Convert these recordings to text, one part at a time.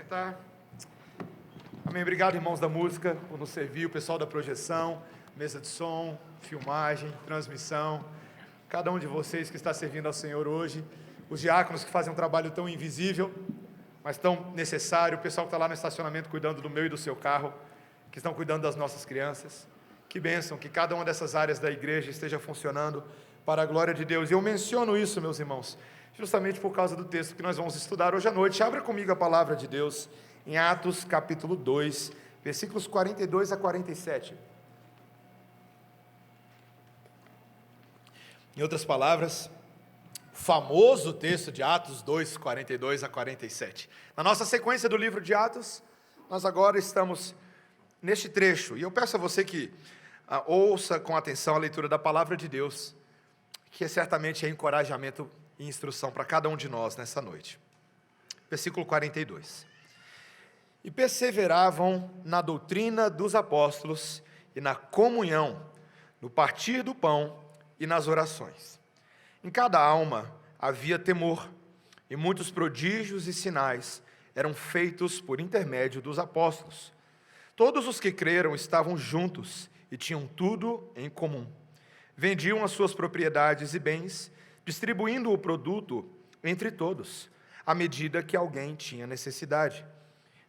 Sentar. Amém. Obrigado, irmãos da música, por nos servir, o pessoal da projeção, mesa de som, filmagem, transmissão, cada um de vocês que está servindo ao Senhor hoje, os diáconos que fazem um trabalho tão invisível, mas tão necessário, o pessoal que está lá no estacionamento cuidando do meu e do seu carro, que estão cuidando das nossas crianças. Que bênção que cada uma dessas áreas da igreja esteja funcionando para a glória de Deus. E eu menciono isso, meus irmãos, justamente por causa do texto que nós vamos estudar hoje à noite. Abra comigo a palavra de Deus em Atos capítulo 2, versículos 42 a 47. Em outras palavras, o famoso texto de Atos 2, 42 a 47. Na nossa sequência do livro de Atos, nós agora estamos neste trecho, e eu peço a você que ouça com atenção a leitura da palavra de Deus, que certamente é encorajamento e instrução para cada um de nós nessa noite. Versículo 42. E perseveravam na doutrina dos apóstolos e na comunhão, no partir do pão e nas orações. Em cada alma havia temor, e muitos prodígios e sinais eram feitos por intermédio dos apóstolos. Todos os que creram estavam juntos e tinham tudo em comum. Vendiam as suas propriedades e bens, distribuindo o produto entre todos, à medida que alguém tinha necessidade.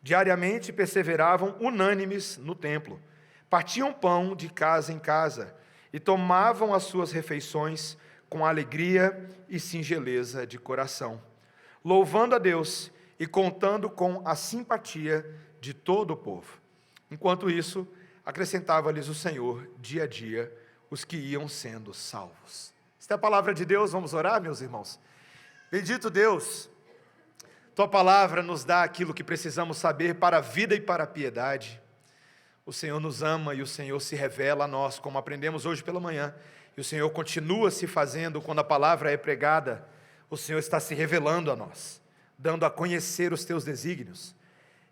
Diariamente perseveravam unânimes no templo, partiam pão de casa em casa e tomavam as suas refeições com alegria e singeleza de coração, louvando a Deus e contando com a simpatia de todo o povo. Enquanto isso, acrescentava-lhes o Senhor, dia a dia, os que iam sendo salvos. Esta é a palavra de Deus, vamos orar, meus irmãos? Bendito Deus, Tua palavra nos dá aquilo que precisamos saber para a vida e para a piedade. O Senhor nos ama e o Senhor se revela a nós, como aprendemos hoje pela manhã, e o Senhor continua se fazendo quando a palavra é pregada. O Senhor está se revelando a nós, dando a conhecer os Teus desígnios,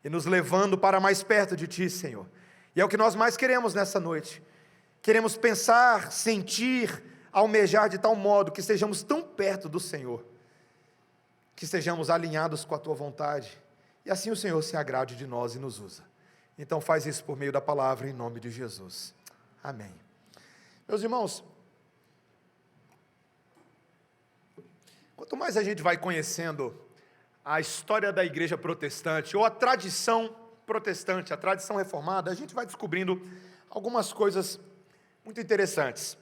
e nos levando para mais perto de Ti, Senhor. E é o que nós mais queremos nessa noite. Queremos pensar, sentir, almejar de tal modo que estejamos tão perto do Senhor, que estejamos alinhados com a Tua vontade, e assim o Senhor se agrade de nós e nos usa. Então faz isso por meio da palavra, em nome de Jesus. Amém. Meus irmãos, quanto mais a gente vai conhecendo a história da igreja protestante, ou a tradição protestante, a tradição reformada, a gente vai descobrindo algumas coisas muito interessantes.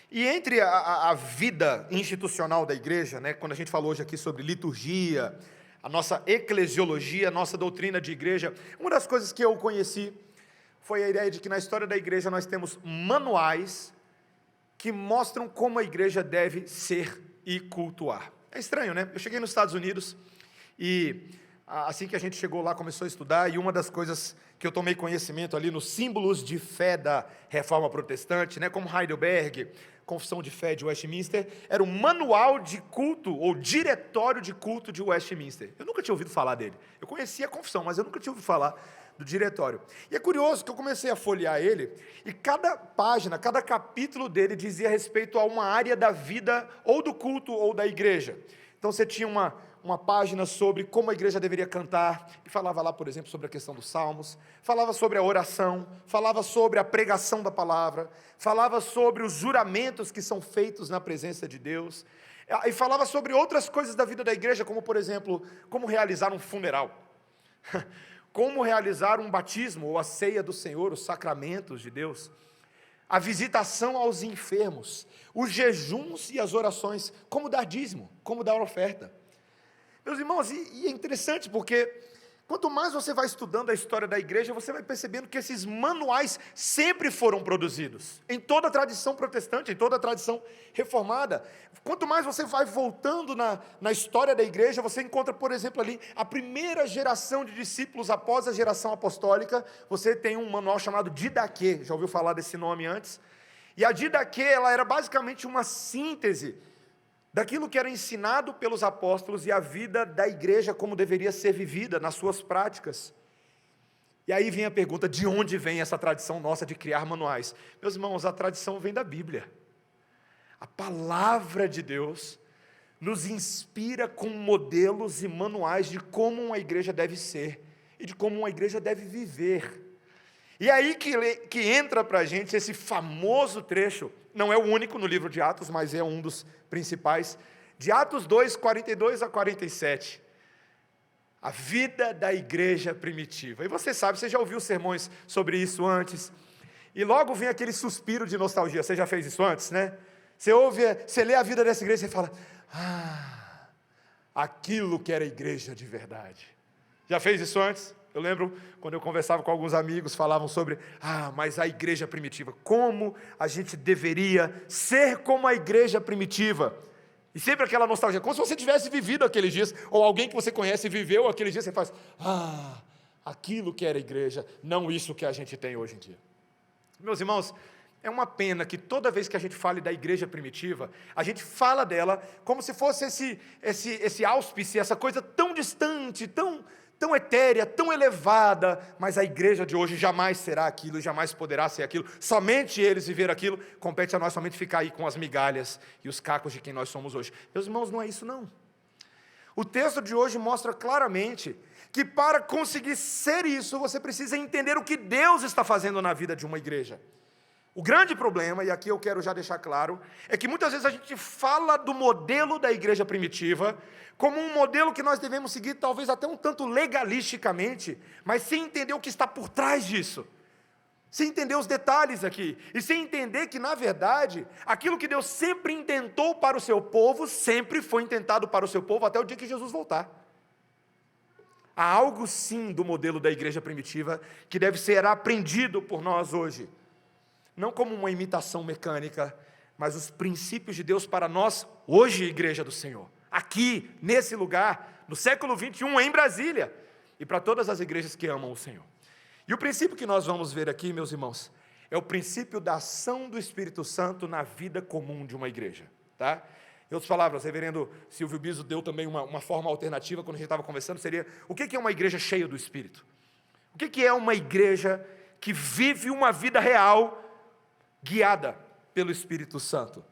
E entre a vida institucional da igreja, né, quando a gente falou hoje aqui sobre liturgia, a nossa eclesiologia, a nossa doutrina de igreja, uma das coisas que eu conheci foi a ideia de que na história da igreja nós temos manuais que mostram como a igreja deve ser e cultuar. É estranho, né? Eu cheguei nos Estados Unidos e assim que a gente chegou lá, começou a estudar, e uma das coisas que eu tomei conhecimento ali nos símbolos de fé da Reforma Protestante, né, como Heidelberg, Confissão de Fé de Westminster, era o manual de culto, ou diretório de culto de Westminster. Eu nunca tinha ouvido falar dele. Eu conhecia a confissão, mas eu nunca tinha ouvido falar do diretório. E é curioso que eu comecei a folhear ele, e cada página, cada capítulo dele dizia respeito a uma área da vida, ou do culto, ou da igreja. Então você tinha uma página sobre como a igreja deveria cantar, e falava lá, por exemplo, sobre a questão dos salmos, falava sobre a oração, falava sobre a pregação da palavra, falava sobre os juramentos que são feitos na presença de Deus, e falava sobre outras coisas da vida da igreja, como, por exemplo, como realizar um funeral, como realizar um batismo, ou a ceia do Senhor, os sacramentos de Deus, a visitação aos enfermos, os jejuns e as orações, como dar dízimo, como dar oferta. Meus irmãos, e é interessante porque quanto mais você vai estudando a história da igreja, você vai percebendo que esses manuais sempre foram produzidos, em toda a tradição protestante, em toda a tradição reformada. Quanto mais você vai voltando na história da igreja, você encontra, por exemplo, ali, a primeira geração de discípulos após a geração apostólica. Você tem um manual chamado Didaquê, já ouviu falar desse nome antes? E a Didaquê, ela era basicamente uma síntese daquilo que era ensinado pelos apóstolos e a vida da igreja como deveria ser vivida nas suas práticas. E aí vem a pergunta, de onde vem essa tradição nossa de criar manuais? Meus irmãos, a tradição vem da Bíblia. A palavra de Deus nos inspira com modelos e manuais de como uma igreja deve ser e de como uma igreja deve viver. E aí que entra para a gente esse famoso trecho, não é o único no livro de Atos, mas é um dos principais, de Atos 2, 42 a 47. A vida da igreja primitiva. E você sabe, você já ouviu sermões sobre isso antes, e logo vem aquele suspiro de nostalgia. Você já fez isso antes, né? Você lê a vida dessa igreja e fala, aquilo que era igreja de verdade. Já fez isso antes? Eu lembro quando eu conversava com alguns amigos, falavam sobre, mas a igreja primitiva, como a gente deveria ser como a igreja primitiva. E sempre aquela nostalgia, como se você tivesse vivido aqueles dias, ou alguém que você conhece viveu aqueles dias, você faz, aquilo que era igreja, não isso que a gente tem hoje em dia. Meus irmãos, é uma pena que toda vez que a gente fale da igreja primitiva, a gente fala dela como se fosse esse auspice, essa coisa tão distante, tão etérea, tão elevada, mas a igreja de hoje jamais será aquilo, jamais poderá ser aquilo, somente eles viveram aquilo, compete a nós somente ficar aí com as migalhas e os cacos de quem nós somos hoje. Meus irmãos, não é isso não. O texto de hoje mostra claramente que para conseguir ser isso, você precisa entender o que Deus está fazendo na vida de uma igreja. O grande problema, e aqui eu quero já deixar claro, é que muitas vezes a gente fala do modelo da igreja primitiva como um modelo que nós devemos seguir, talvez até um tanto legalisticamente, mas sem entender o que está por trás disso, sem entender os detalhes aqui, e sem entender que, na verdade, aquilo que Deus sempre intentou para o seu povo, sempre foi intentado para o seu povo até o dia que Jesus voltar. Há algo sim do modelo da igreja primitiva que deve ser aprendido por nós hoje. Não como uma imitação mecânica, mas os princípios de Deus para nós, hoje, igreja do Senhor. Aqui, nesse lugar, no século 21, em Brasília. E para todas as igrejas que amam o Senhor. E o princípio que nós vamos ver aqui, meus irmãos, é o princípio da ação do Espírito Santo na vida comum de uma igreja. Tá? Em outras palavras, o reverendo Silvio Biso deu também uma forma alternativa, quando a gente estava conversando, seria, o que é uma igreja cheia do Espírito? O que é uma igreja que vive uma vida real, guiada pelo Espírito Santo?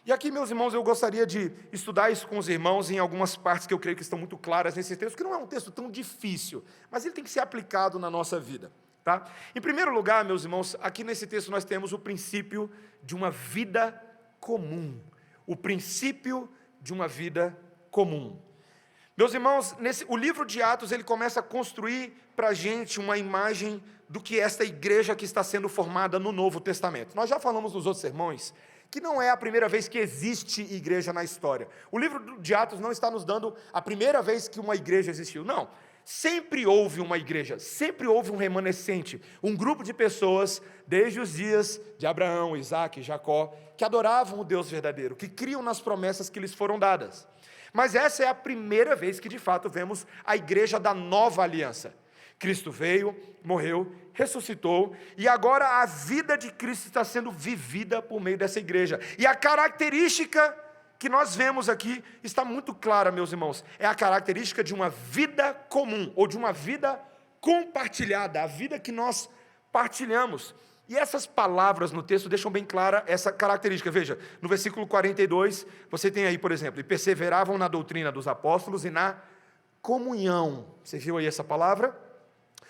E aqui, meus irmãos, eu gostaria de estudar isso com os irmãos em algumas partes que eu creio que estão muito claras nesse texto, que não é um texto tão difícil, mas ele tem que ser aplicado na nossa vida. Tá? Em primeiro lugar, meus irmãos, aqui nesse texto nós temos o princípio de uma vida comum. O princípio de uma vida comum. Meus irmãos, o livro de Atos, ele começa a construir para a gente uma imagem do que esta igreja que está sendo formada no Novo Testamento. Nós já falamos nos outros sermões que não é a primeira vez que existe igreja na história. O livro de Atos não está nos dando a primeira vez que uma igreja existiu, não. Sempre houve uma igreja, sempre houve um remanescente, um grupo de pessoas, desde os dias de Abraão, Isaac e Jacó, que adoravam o Deus verdadeiro, que criam nas promessas que lhes foram dadas. Mas essa é a primeira vez que de fato vemos a igreja da nova aliança. Cristo veio, morreu, ressuscitou, e agora a vida de Cristo está sendo vivida por meio dessa igreja. E a característica que nós vemos aqui está muito clara, meus irmãos, é a característica de uma vida comum, ou de uma vida compartilhada, a vida que nós partilhamos. E essas palavras no texto deixam bem clara essa característica. Veja, no versículo 42, você tem aí, por exemplo, e perseveravam na doutrina dos apóstolos e na comunhão. Você viu aí essa palavra?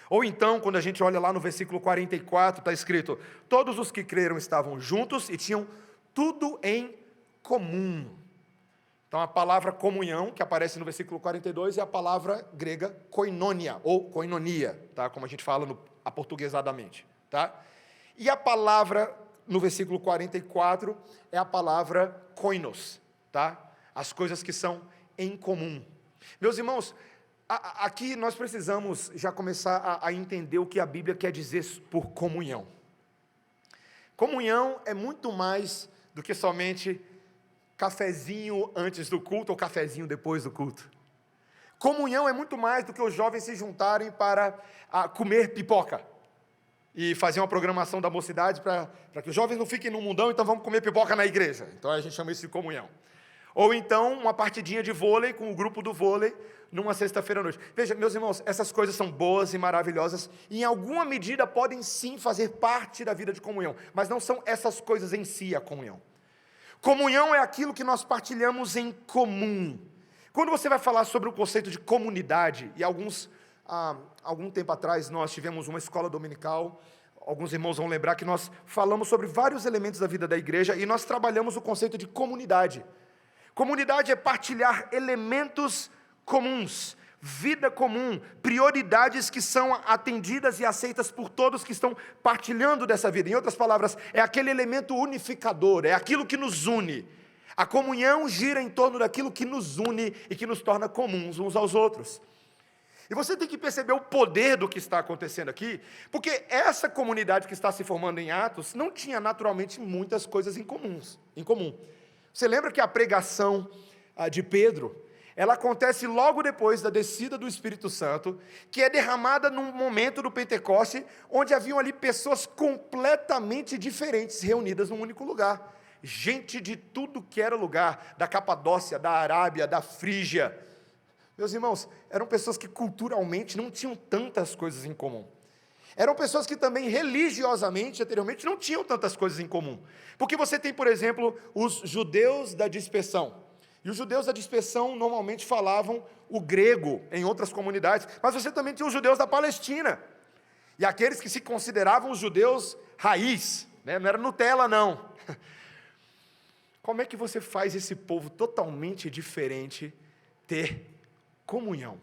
Ou então, quando a gente olha lá no versículo 44, está escrito, todos os que creram estavam juntos e tinham tudo em comum. Então, a palavra comunhão, que aparece no versículo 42, é a palavra grega koinonia, ou koinonia, tá? Como a gente fala aportuguesadamente. Tá? E a palavra, no versículo 44, é a palavra koinos, tá? As coisas que são em comum. Meus irmãos, aqui nós precisamos já começar a entender o que a Bíblia quer dizer por comunhão. Comunhão é muito mais do que somente cafezinho antes do culto ou cafezinho depois do culto. Comunhão é muito mais do que os jovens se juntarem para comer pipoca e fazer uma programação da mocidade para que os jovens não fiquem no mundão, então vamos comer pipoca na igreja. Então a gente chama isso de comunhão. Ou então uma partidinha de vôlei com o grupo do vôlei numa sexta-feira à noite. Veja, meus irmãos, essas coisas são boas e maravilhosas e em alguma medida podem sim fazer parte da vida de comunhão, mas não são essas coisas em si a comunhão. Comunhão é aquilo que nós partilhamos em comum. Quando você vai falar sobre o conceito de comunidade, e algum tempo atrás nós tivemos uma escola dominical, alguns irmãos vão lembrar que nós falamos sobre vários elementos da vida da igreja e nós trabalhamos o conceito de comunidade. Comunidade é partilhar elementos comuns, vida comum, prioridades que são atendidas e aceitas por todos que estão partilhando dessa vida. Em outras palavras, é aquele elemento unificador, é aquilo que nos une. A comunhão gira em torno daquilo que nos une e que nos torna comuns uns aos outros. E você tem que perceber o poder do que está acontecendo aqui, porque essa comunidade que está se formando em Atos não tinha naturalmente muitas coisas em comum. Você lembra que a pregação de Pedro, ela acontece logo depois da descida do Espírito Santo, que é derramada num momento do Pentecoste, onde haviam ali pessoas completamente diferentes reunidas num único lugar. Gente de tudo que era lugar, da Capadócia, da Arábia, da Frígia. Meus irmãos, eram pessoas que culturalmente não tinham tantas coisas em comum. Eram pessoas que também religiosamente, anteriormente, não tinham tantas coisas em comum. Porque você tem, por exemplo, os judeus da dispersão. E os judeus da dispersão normalmente falavam o grego em outras comunidades, mas você também tinha os judeus da Palestina. E aqueles que se consideravam os judeus raiz, né? Não era Nutella não. Como é que você faz esse povo totalmente diferente ter comunhão?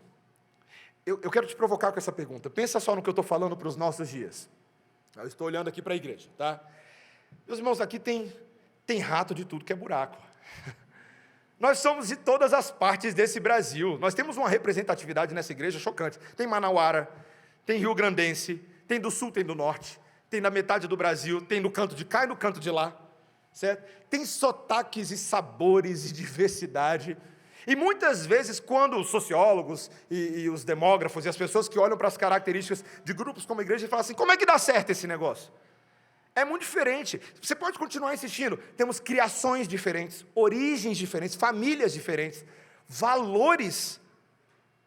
Eu quero te provocar com essa pergunta. Pensa só no que eu estou falando para os nossos dias. Eu estou olhando aqui para a igreja, tá? Meus irmãos, aqui tem rato de tudo que é buraco. Nós somos de todas as partes desse Brasil. Nós temos uma representatividade nessa igreja chocante. Tem manauara, tem rio-grandense, tem do sul, tem do norte, tem na metade do Brasil, tem no canto de cá e no canto de lá. Certo? Tem sotaques e sabores e diversidade. E muitas vezes, quando os sociólogos e os demógrafos e as pessoas que olham para as características de grupos como a igreja falam assim, como é que dá certo esse negócio? É muito diferente. Você pode continuar insistindo. Temos criações diferentes, origens diferentes, famílias diferentes, valores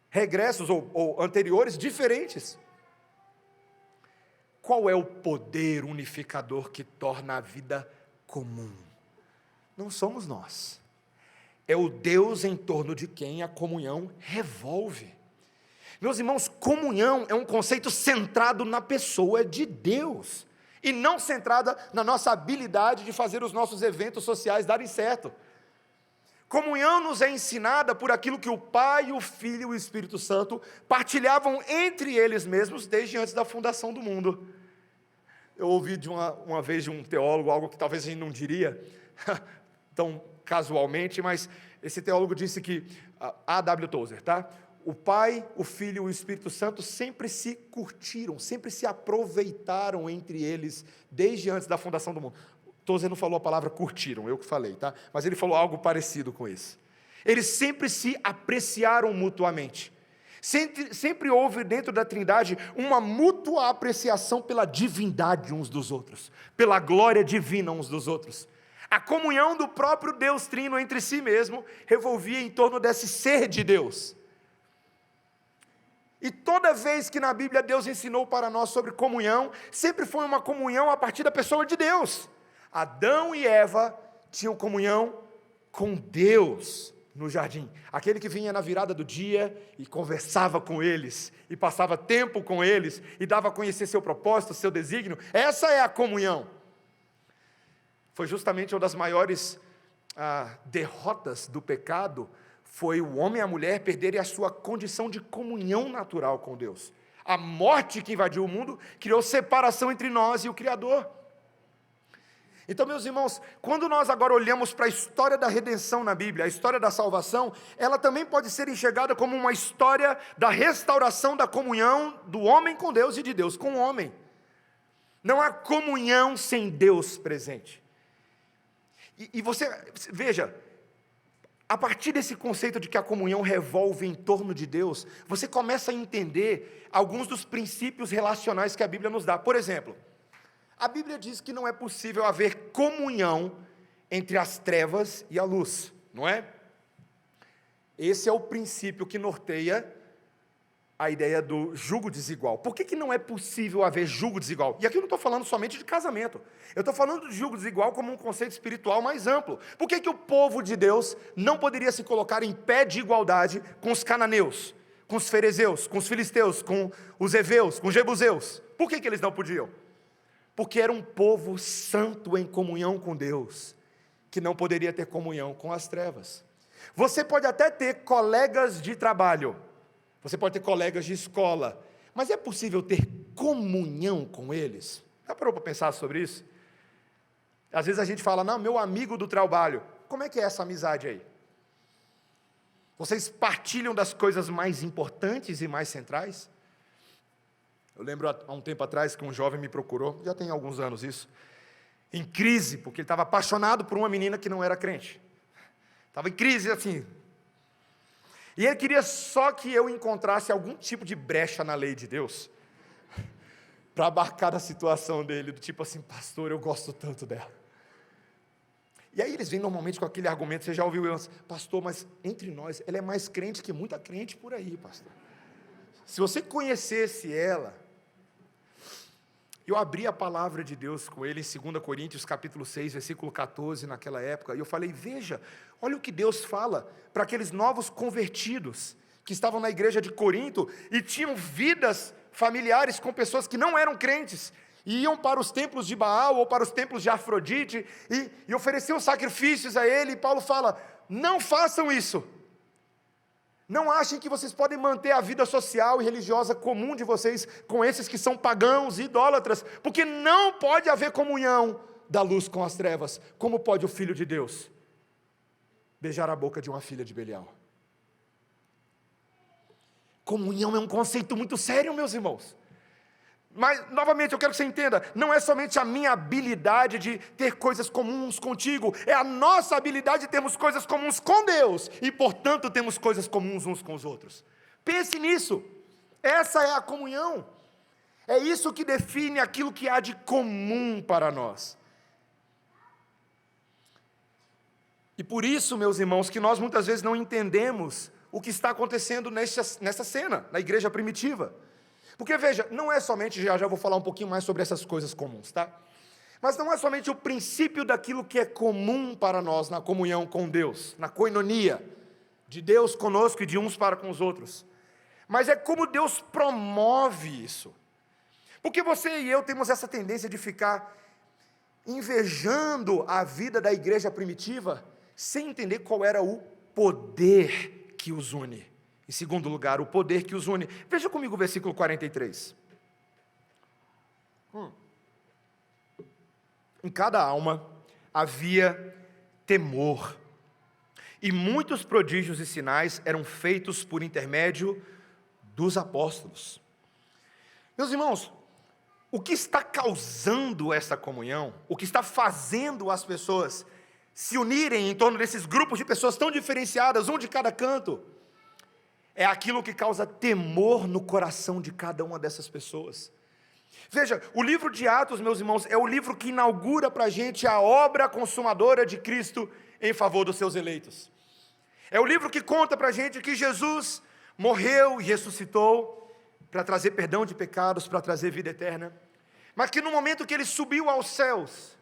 regressos ou anteriores diferentes. Qual é o poder unificador que torna a vida comum? Não somos nós. É o Deus em torno de quem a comunhão revolve. Meus irmãos, comunhão é um conceito centrado na pessoa de Deus, e não centrada na nossa habilidade de fazer os nossos eventos sociais darem certo. Comunhão nos é ensinada por aquilo que o Pai, o Filho e o Espírito Santo partilhavam entre eles mesmos desde antes da fundação do mundo. Eu ouvi uma vez de um teólogo, algo que talvez a gente não diria tão casualmente, mas esse teólogo disse que, A.W. Tozer, tá? O Pai, o Filho e o Espírito Santo sempre se curtiram, sempre se aproveitaram entre eles, desde antes da fundação do mundo. Tozer não falou a palavra curtiram, eu que falei, tá? Mas ele falou algo parecido com isso. Eles sempre se apreciaram mutuamente. Sempre houve dentro da Trindade uma mútua apreciação pela divindade uns dos outros, pela glória divina uns dos outros. A comunhão do próprio Deus Trino entre si mesmo revolvia em torno desse ser de Deus. E toda vez que na Bíblia Deus ensinou para nós sobre comunhão, sempre foi uma comunhão a partir da pessoa de Deus. Adão e Eva tinham comunhão com Deus no jardim. Aquele que vinha na virada do dia e conversava com eles, e passava tempo com eles, e dava a conhecer seu propósito, seu desígnio. Essa é a comunhão. Foi justamente uma das maiores derrotas do pecado, foi o homem e a mulher perderem a sua condição de comunhão natural com Deus. A morte que invadiu o mundo criou separação entre nós e o Criador. Então, meus irmãos, quando nós agora olhamos para a história da redenção na Bíblia, a história da salvação, ela também pode ser enxergada como uma história da restauração da comunhão do homem com Deus e de Deus com o homem. Não há comunhão sem Deus presente. E você, veja, a partir desse conceito de que a comunhão revolve em torno de Deus, você começa a entender alguns dos princípios relacionais que a Bíblia nos dá. Por exemplo, a Bíblia diz que não é possível haver comunhão entre as trevas e a luz, não é? Esse é o princípio que norteia a ideia do jugo desigual. Por que não é possível haver jugo desigual? E aqui eu não estou falando somente de casamento. Eu estou falando de jugo desigual como um conceito espiritual mais amplo. Por que o povo de Deus não poderia se colocar em pé de igualdade com os cananeus, com os ferezeus, com os filisteus, com os heveus, com os jebuseus? Por que eles não podiam? Porque era um povo santo em comunhão com Deus, que não poderia ter comunhão com as trevas. Você pode até ter colegas de trabalho, você pode ter colegas de escola, mas é possível ter comunhão com eles? Já parou para pensar sobre isso? Às vezes a gente fala, não, meu amigo do trabalho. Como é que é essa amizade aí? Vocês partilham das coisas mais importantes e mais centrais? Eu lembro há um tempo atrás que um jovem me procurou, já tem alguns anos isso, em crise, porque ele estava apaixonado por uma menina que não era crente. Estava em crise assim. E ele queria só que eu encontrasse algum tipo de brecha na lei de Deus, para abarcar a situação dele, do tipo assim, pastor, eu gosto tanto dela. E aí eles vêm normalmente com aquele argumento, você já ouviu antes, pastor, mas entre nós, ela é mais crente que muita crente por aí, pastor. Se você conhecesse ela, eu abri a palavra de Deus com ele em 2 Coríntios capítulo 6, versículo 14, naquela época, e eu falei, veja, olha o que Deus fala para aqueles novos convertidos, que estavam na igreja de Corinto, e tinham vidas familiares com pessoas que não eram crentes, e iam para os templos de Baal, ou para os templos de Afrodite, e ofereciam sacrifícios a ele, e Paulo fala, não façam isso, não achem que vocês podem manter a vida social e religiosa comum de vocês com esses que são pagãos e idólatras, porque não pode haver comunhão da luz com as trevas. Como pode o Filho de Deus beijar a boca de uma filha de Belial? Comunhão é um conceito muito sério, meus irmãos. Mas, novamente, eu quero que você entenda, não é somente a minha habilidade de ter coisas comuns contigo, é a nossa habilidade de termos coisas comuns com Deus, e, portanto, temos coisas comuns uns com os outros. Pense nisso, essa é a comunhão, é isso que define aquilo que há de comum para nós. E por isso, meus irmãos, que nós muitas vezes não entendemos o que está acontecendo nessa cena, na igreja primitiva. Porque veja, não é somente, já vou falar um pouquinho mais sobre essas coisas comuns, tá? Mas não é somente o princípio daquilo que é comum para nós na comunhão com Deus, na koinonia, de Deus conosco e de uns para com os outros. Mas é como Deus promove isso. Porque você e eu temos essa tendência de ficar invejando a vida da igreja primitiva, sem entender qual era o poder que os une. Em segundo lugar, o poder que os une. Veja comigo o versículo 43. Em cada alma havia temor, e muitos prodígios e sinais eram feitos por intermédio dos apóstolos. Meus irmãos, o que está causando essa comunhão, o que está fazendo as pessoas se unirem em torno desses grupos de pessoas tão diferenciadas, um de cada canto, é aquilo que causa temor no coração de cada uma dessas pessoas. Veja, o livro de Atos, meus irmãos, é o livro que inaugura para a gente a obra consumadora de Cristo em favor dos seus eleitos. É o livro que conta para a gente que Jesus morreu e ressuscitou para trazer perdão de pecados, para trazer vida eterna, mas que no momento que ele subiu aos céus,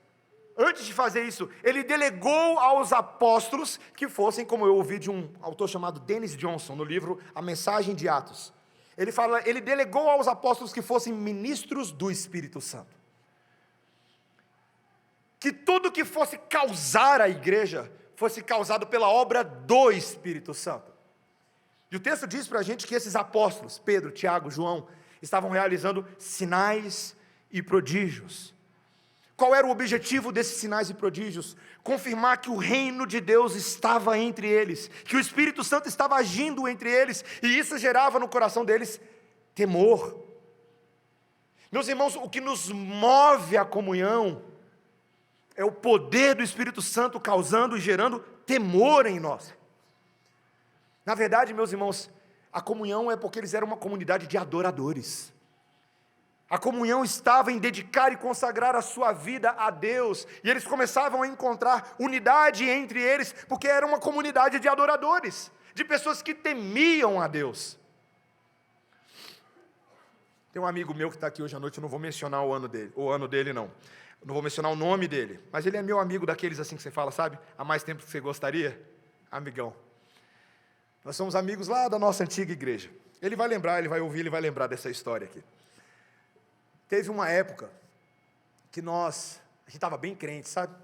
antes de fazer isso, ele delegou aos apóstolos que fossem, como eu ouvi de um autor chamado Dennis Johnson, no livro A Mensagem de Atos. Ele delegou aos apóstolos que fossem ministros do Espírito Santo. Que tudo que fosse causar a igreja, fosse causado pela obra do Espírito Santo. E o texto diz para a gente que esses apóstolos, Pedro, Tiago, João, estavam realizando sinais e prodígios. Qual era o objetivo desses sinais e prodígios? Confirmar que o reino de Deus estava entre eles, que o Espírito Santo estava agindo entre eles, e isso gerava no coração deles temor. Meus irmãos, o que nos move à comunhão é o poder do Espírito Santo causando e gerando temor em nós. Na verdade, meus irmãos, a comunhão é porque eles eram uma comunidade de adoradores. A comunhão estava em dedicar e consagrar a sua vida a Deus, e eles começavam a encontrar unidade entre eles, porque era uma comunidade de adoradores, de pessoas que temiam a Deus. Tem um amigo meu que está aqui hoje à noite, eu não vou mencionar o ano dele não. Eu não vou mencionar o nome dele, mas ele é meu amigo daqueles assim que você fala, sabe? Há mais tempo que você gostaria? Amigão. Nós somos amigos lá da nossa antiga igreja. Ele vai lembrar, ele vai ouvir, ele vai lembrar dessa história aqui. Teve uma época que a gente estava bem crente, sabe?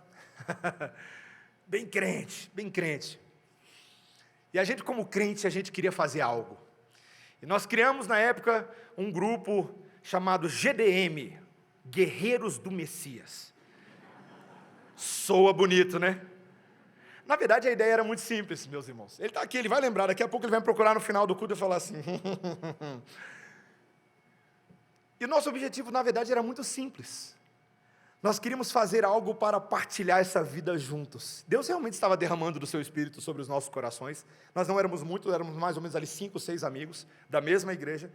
bem crente. E a gente, como crente, a gente queria fazer algo. E nós criamos, na época, um grupo chamado GDM, Guerreiros do Messias. Soa bonito, né? Na verdade, a ideia era muito simples, meus irmãos. Ele está aqui, ele vai lembrar, daqui a pouco ele vai me procurar no final do culto e falar assim... E o nosso objetivo, na verdade, era muito simples. Nós queríamos fazer algo para partilhar essa vida juntos. Deus realmente estava derramando do seu Espírito sobre os nossos corações. Nós não éramos muitos, éramos mais ou menos ali 5, 6 amigos da mesma igreja.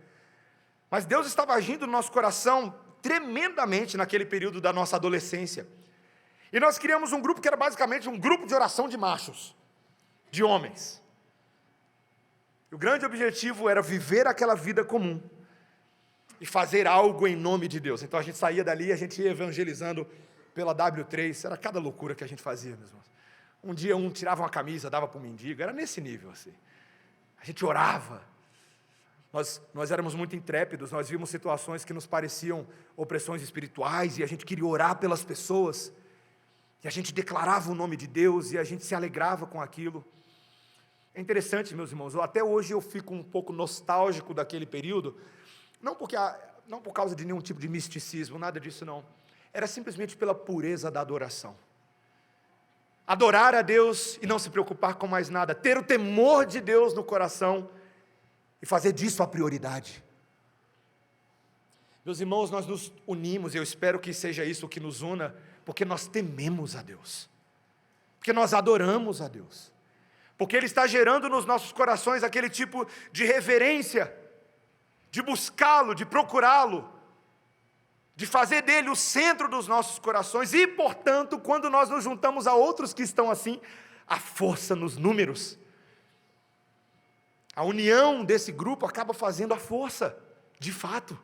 Mas Deus estava agindo no nosso coração tremendamente naquele período da nossa adolescência. E nós criamos um grupo que era basicamente um grupo de oração de machos, de homens. E o grande objetivo era viver aquela vida comum e fazer algo em nome de Deus. Então a gente saía dali e a gente ia evangelizando pela W3, era cada loucura que a gente fazia, meus irmãos. Um dia um tirava uma camisa, dava para um mendigo, era nesse nível assim. A gente orava. Nós éramos muito intrépidos, nós vimos situações que nos pareciam opressões espirituais e a gente queria orar pelas pessoas. E a gente declarava o nome de Deus e a gente se alegrava com aquilo. É interessante, meus irmãos, até hoje eu fico um pouco nostálgico daquele período, não por causa de nenhum tipo de misticismo, nada disso não. Era simplesmente pela pureza da adoração. Adorar a Deus e não se preocupar com mais nada, ter o temor de Deus no coração e fazer disso a prioridade. Meus irmãos, nós nos unimos, e eu espero que seja isso que nos una, porque nós tememos a Deus, porque nós adoramos a Deus, porque Ele está gerando nos nossos corações aquele tipo de reverência, de buscá-lo, de procurá-lo, de fazer dele o centro dos nossos corações, e portanto, quando nós nos juntamos a outros que estão assim, a força nos números, a união desse grupo acaba fazendo a força, de fato,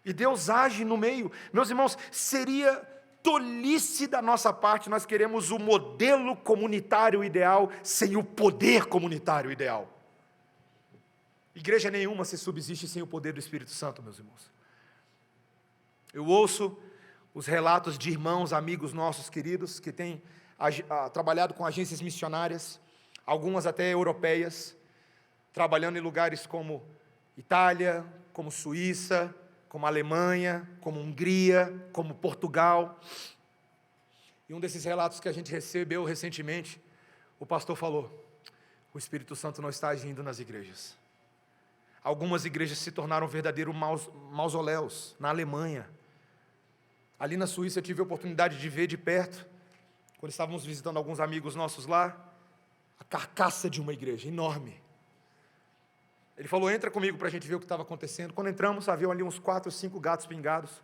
e Deus age no meio. Meus irmãos, seria tolice da nossa parte nós queremos o modelo comunitário ideal sem o poder comunitário ideal. Igreja nenhuma se subsiste sem o poder do Espírito Santo, meus irmãos. Eu ouço os relatos de irmãos, amigos nossos queridos, que têm trabalhado com agências missionárias, algumas até europeias, trabalhando em lugares como Itália, como Suíça, como Alemanha, como Hungria, como Portugal. E um desses relatos que a gente recebeu recentemente, o pastor falou: o Espírito Santo não está agindo nas igrejas. Algumas igrejas se tornaram verdadeiros mausoléus, na Alemanha. Ali na Suíça eu tive a oportunidade de ver de perto, quando estávamos visitando alguns amigos nossos lá, a carcaça de uma igreja enorme. Ele falou: entra comigo para a gente ver o que estava acontecendo. Quando entramos, havia ali uns 4, 5 gatos pingados.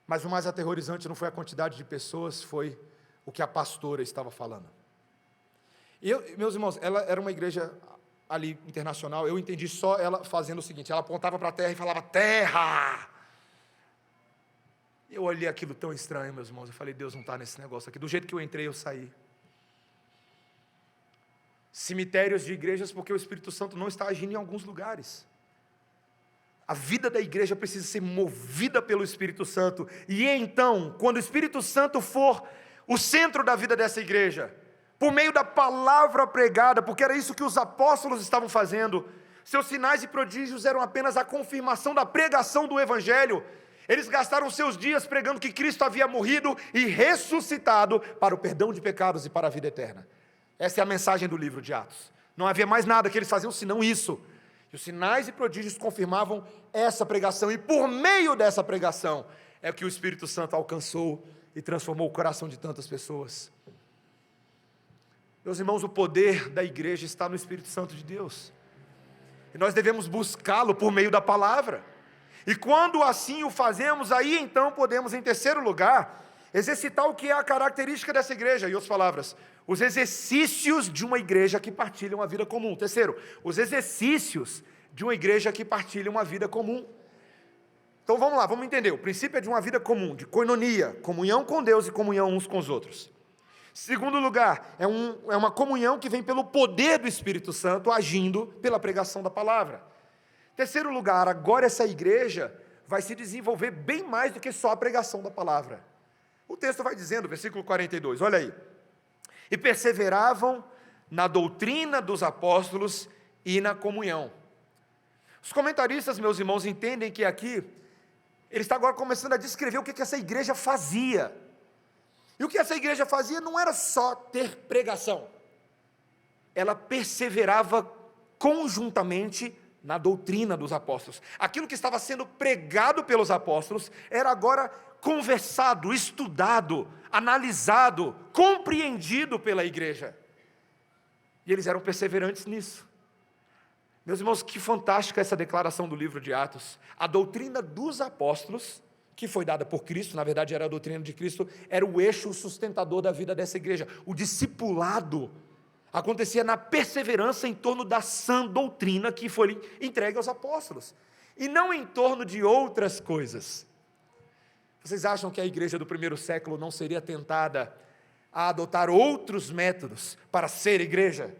Mas o mais aterrorizante não foi a quantidade de pessoas, foi o que a pastora estava falando. E meus irmãos, ela era uma igreja ali internacional, eu entendi só ela fazendo o seguinte: ela apontava para a terra e falava: terra! Eu olhei aquilo tão estranho, meus irmãos, eu falei: Deus não está nesse negócio aqui. Do jeito que eu entrei, eu saí. Cemitérios de igrejas, porque o Espírito Santo não está agindo em alguns lugares. A vida da igreja precisa ser movida pelo Espírito Santo, e então, quando o Espírito Santo for o centro da vida dessa igreja, por meio da palavra pregada, porque era isso que os apóstolos estavam fazendo, seus sinais e prodígios eram apenas a confirmação da pregação do Evangelho. Eles gastaram seus dias pregando que Cristo havia morrido e ressuscitado para o perdão de pecados e para a vida eterna. Essa é a mensagem do livro de Atos. Não havia mais nada que eles faziam senão isso. E os sinais e prodígios confirmavam essa pregação, e por meio dessa pregação é que o Espírito Santo alcançou e transformou o coração de tantas pessoas. Meus irmãos, o poder da igreja está no Espírito Santo de Deus, e nós devemos buscá-lo por meio da palavra. E quando assim o fazemos, aí então podemos, em terceiro lugar, exercitar o que é a característica dessa igreja. Em outras palavras, os exercícios de uma igreja que partilha uma vida comum. Terceiro, os exercícios de uma igreja que partilha uma vida comum. Então vamos lá, vamos entender. O princípio é de uma vida comum, de koinonia, comunhão com Deus e comunhão uns com os outros. Segundo lugar, é uma comunhão que vem pelo poder do Espírito Santo agindo pela pregação da palavra. Terceiro lugar, agora essa igreja vai se desenvolver bem mais do que só a pregação da palavra. O texto vai dizendo, versículo 42, olha aí. E perseveravam na doutrina dos apóstolos e na comunhão. Os comentaristas, meus irmãos, entendem que aqui, ele está agora começando a descrever o que essa igreja fazia. E o que essa igreja fazia não era só ter pregação. Ela perseverava conjuntamente na doutrina dos apóstolos. Aquilo que estava sendo pregado pelos apóstolos era agora conversado, estudado, analisado, compreendido pela igreja. E eles eram perseverantes nisso. Meus irmãos, que fantástica essa declaração do livro de Atos. A doutrina dos apóstolos, que foi dada por Cristo, na verdade era a doutrina de Cristo, era o eixo sustentador da vida dessa igreja. O discipulado acontecia na perseverança em torno da sã doutrina que foi entregue aos apóstolos, e não em torno de outras coisas. Vocês acham que a igreja do primeiro século não seria tentada a adotar outros métodos para ser igreja?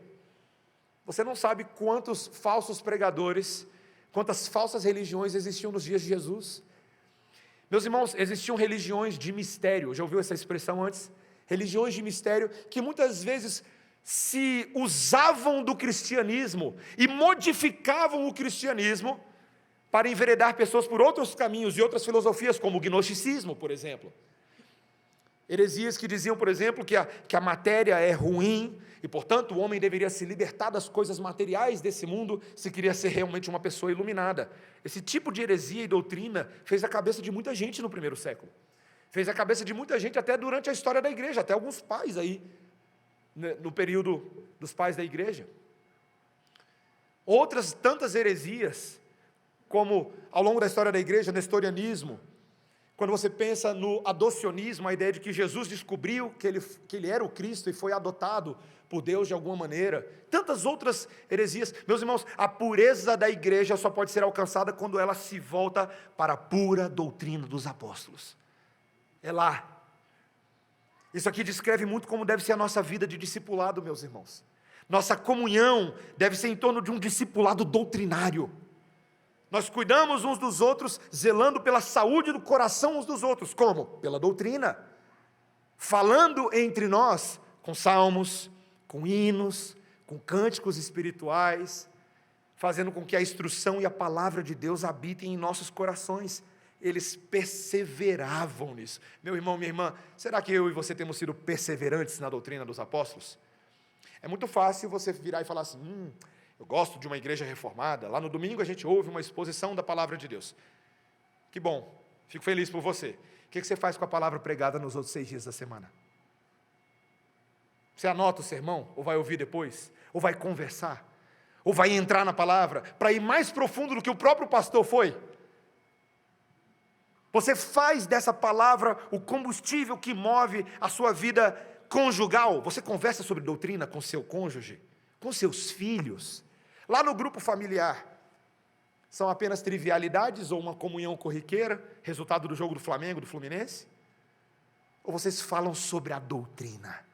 Você não sabe quantos falsos pregadores, quantas falsas religiões existiam nos dias de Jesus. Meus irmãos, existiam religiões de mistério, já ouviu essa expressão antes? Religiões de mistério que muitas vezes se usavam do cristianismo e modificavam o cristianismo para enveredar pessoas por outros caminhos e outras filosofias, como o gnosticismo, por exemplo. Heresias que diziam, por exemplo, que a matéria é ruim e, portanto, o homem deveria se libertar das coisas materiais desse mundo se queria ser realmente uma pessoa iluminada. Esse tipo de heresia e doutrina fez a cabeça de muita gente no primeiro século. Fez a cabeça de muita gente até durante a história da igreja, até alguns pais aí, no período dos pais da igreja. Outras tantas heresias, como ao longo da história da igreja, nestorianismo, quando você pensa no adocionismo, a ideia de que Jesus descobriu que ele era o Cristo e foi adotado por Deus de alguma maneira, tantas outras heresias. Meus irmãos, a pureza da igreja só pode ser alcançada quando ela se volta para a pura doutrina dos apóstolos. É lá. Isso aqui descreve muito como deve ser a nossa vida de discipulado, meus irmãos. Nossa comunhão deve ser em torno de um discipulado doutrinário. Nós cuidamos uns dos outros, zelando pela saúde do coração uns dos outros. Como? Pela doutrina. Falando entre nós, com salmos, com hinos, com cânticos espirituais, fazendo com que a instrução e a palavra de Deus habitem em nossos corações. Eles perseveravam nisso. Meu irmão, minha irmã, será que eu e você temos sido perseverantes na doutrina dos apóstolos? É muito fácil você virar e falar assim, eu gosto de uma igreja reformada, lá no domingo a gente ouve uma exposição da palavra de Deus. Que bom, fico feliz por você. O que você faz com a palavra pregada nos outros 6 dias da semana? Você anota o sermão? Ou vai ouvir depois? Ou vai conversar? Ou vai entrar na palavra para ir mais profundo do que o próprio pastor foi? Você faz dessa palavra o combustível que move a sua vida conjugal. Você conversa sobre doutrina com seu cônjuge, com seus filhos. Lá no grupo familiar, são apenas trivialidades ou uma comunhão corriqueira, resultado do jogo do Flamengo, do Fluminense? Ou vocês falam sobre a doutrina?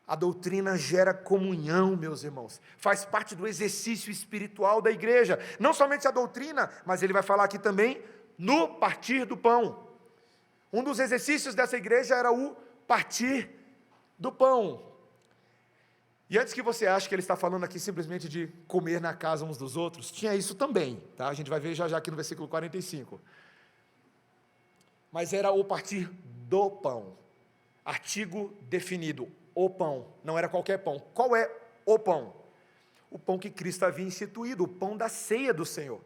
A doutrina gera comunhão, meus irmãos, faz parte do exercício espiritual da igreja. Não somente a doutrina, mas ele vai falar aqui também no partir do pão. Um dos exercícios dessa igreja era o partir do pão. E antes que você ache que ele está falando aqui simplesmente de comer na casa uns dos outros, tinha isso também, tá? A gente vai ver já aqui no versículo 45. Mas era o partir do pão, artigo definido, o pão, não era qualquer pão. Qual é o pão? O pão que Cristo havia instituído, o pão da ceia do Senhor.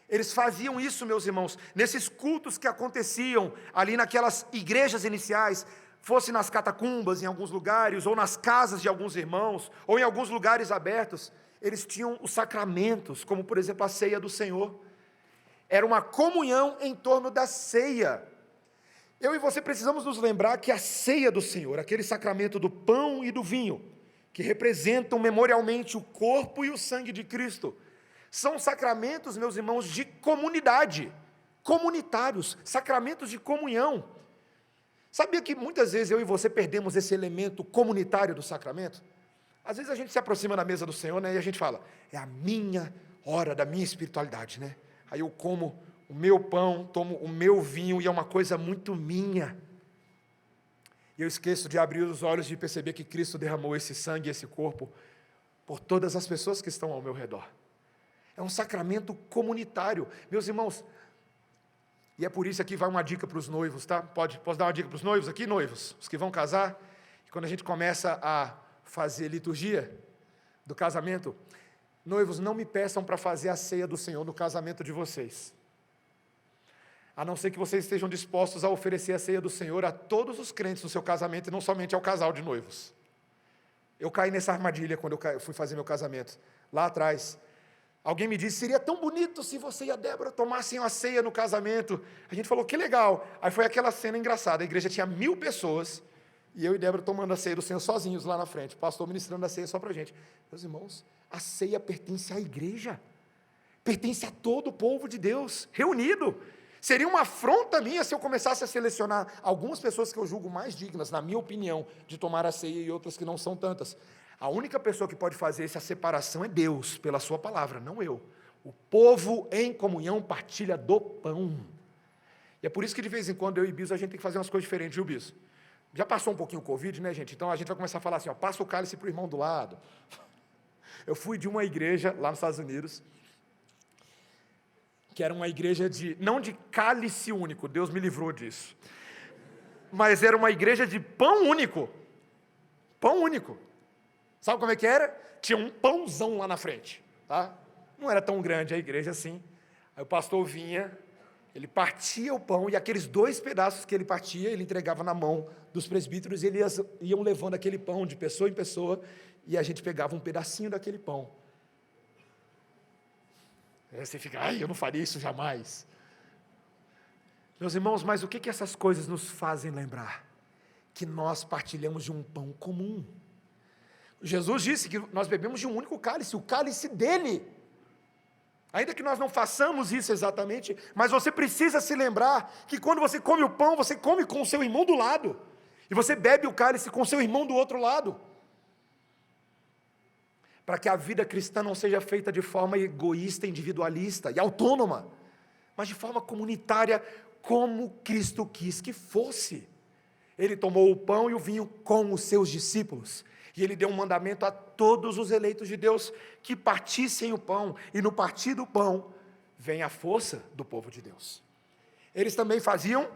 Eles faziam isso, meus irmãos, nesses cultos que aconteciam ali naquelas igrejas iniciais, fosse nas catacumbas, em alguns lugares, ou nas casas de alguns irmãos, ou em alguns lugares abertos, eles tinham os sacramentos, como por exemplo a ceia do Senhor. Era uma comunhão em torno da ceia. Eu e você precisamos nos lembrar que a ceia do Senhor, aquele sacramento do pão e do vinho, que representam memorialmente o corpo e o sangue de Cristo, são sacramentos, meus irmãos, de comunidade. comunitários, sacramentos de comunhão. Sabia que muitas vezes eu e você perdemos esse elemento comunitário do sacramento? Às vezes a gente se aproxima da mesa do Senhor, né, e a gente fala, é a minha hora da minha espiritualidade, né? Aí eu como o meu pão, tomo o meu vinho, e é uma coisa muito minha. E eu esqueço de abrir os olhos e de perceber que Cristo derramou esse sangue e esse corpo por todas as pessoas que estão ao meu redor. É um sacramento comunitário. Meus irmãos, e é por isso aqui vai uma dica para os noivos, tá? Posso dar uma dica para os noivos aqui, noivos? Os que vão casar. E quando a gente começa a fazer liturgia do casamento, noivos, não me peçam para fazer a ceia do Senhor no casamento de vocês. A não ser que vocês estejam dispostos a oferecer a ceia do Senhor a todos os crentes no seu casamento e não somente ao casal de noivos. Eu caí nessa armadilha quando eu fui fazer meu casamento, lá atrás. Alguém me disse, seria tão bonito se você e a Débora tomassem uma ceia no casamento. A gente falou, que legal. Aí foi aquela cena engraçada, a igreja tinha 1000 pessoas, e eu e Débora tomando a ceia do Senhor sozinhos lá na frente, o pastor ministrando a ceia só para a gente. Meus irmãos, a ceia pertence à igreja, pertence a todo o povo de Deus, reunido. Seria uma afronta minha se eu começasse a selecionar algumas pessoas que eu julgo mais dignas, na minha opinião, de tomar a ceia e outras que não são tantas. A única pessoa que pode fazer essa separação é Deus, pela sua palavra, não eu. O povo em comunhão partilha do pão. E é por isso que de vez em quando eu e Biso a gente tem que fazer umas coisas diferentes, viu, Biso? Já passou um pouquinho o Covid, né, gente? Então a gente vai começar a falar assim, ó, passa o cálice para o irmão do lado. Eu fui de uma igreja lá nos Estados Unidos, que era uma igreja não de cálice único, Deus me livrou disso, mas era uma igreja de pão único. Pão único. Sabe como é que era? Tinha um pãozão lá na frente, tá? Não era tão grande a igreja assim. Aí o pastor vinha, ele partia o pão, e aqueles 2 pedaços que ele partia, ele entregava na mão dos presbíteros, e eles iam levando aquele pão de pessoa em pessoa, e a gente pegava um pedacinho daquele pão. Aí você fica, ai, eu não faria isso jamais. Meus irmãos, mas o que essas coisas nos fazem lembrar? Que nós partilhamos de um pão comum. Jesus disse que nós bebemos de um único cálice, o cálice dele. Ainda que nós não façamos isso exatamente, mas você precisa se lembrar que quando você come o pão, você come com o seu irmão do lado, e você bebe o cálice com o seu irmão do outro lado. Para que a vida cristã não seja feita de forma egoísta, individualista e autônoma, mas de forma comunitária, como Cristo quis que fosse. Ele tomou o pão e o vinho com os seus discípulos, e ele deu um mandamento a todos os eleitos de Deus, que partissem o pão, e no partir do pão, vem a força do povo de Deus. Eles também faziam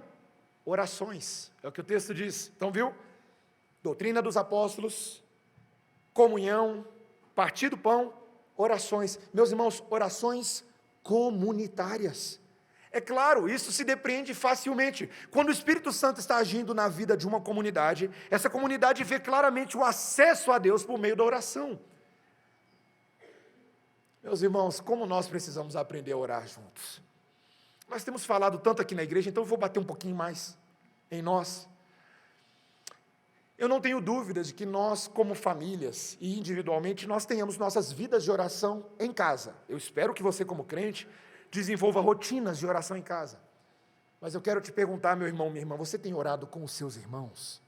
orações, é o que o texto diz. Então viu? Doutrina dos apóstolos, comunhão, partir do pão, orações. Meus irmãos, orações comunitárias. É claro, isso se depreende facilmente. Quando o Espírito Santo está agindo na vida de uma comunidade, essa comunidade vê claramente o acesso a Deus por meio da oração. Meus irmãos, como nós precisamos aprender a orar juntos. Nós temos falado tanto aqui na igreja, então eu vou bater um pouquinho mais em nós. Eu não tenho dúvidas de que nós, como famílias e individualmente, nós tenhamos nossas vidas de oração em casa. Eu espero que você, como crente, desenvolva rotinas de oração em casa. Mas eu quero te perguntar, meu irmão, minha irmã, você tem orado com os seus irmãos?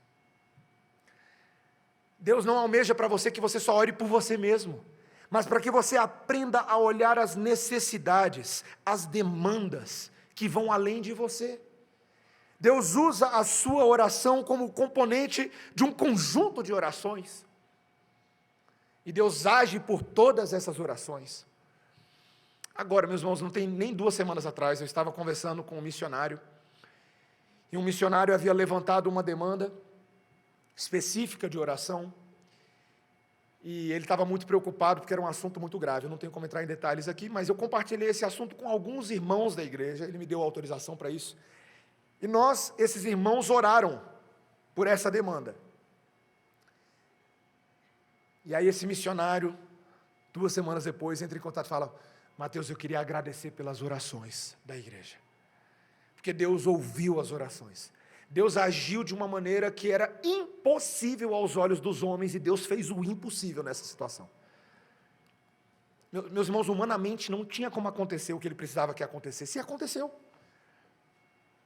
Deus não almeja para você que você só ore por você mesmo, mas para que você aprenda a olhar as necessidades, as demandas que vão além de você. Deus usa a sua oração como componente de um conjunto de orações. E Deus age por todas essas orações. Agora, meus irmãos, não tem nem 2 semanas atrás, eu estava conversando com um missionário, e um missionário havia levantado uma demanda específica de oração, e ele estava muito preocupado, porque era um assunto muito grave. Eu não tenho como entrar em detalhes aqui, mas eu compartilhei esse assunto com alguns irmãos da igreja, ele me deu autorização para isso. E esses irmãos oraram por essa demanda. E aí esse missionário, 2 semanas depois, entra em contato e fala, Mateus, eu queria agradecer pelas orações da igreja. Porque Deus ouviu as orações. Deus agiu de uma maneira que era impossível aos olhos dos homens, e Deus fez o impossível nessa situação. Meus irmãos, humanamente não tinha como acontecer o que ele precisava que acontecesse, e aconteceu.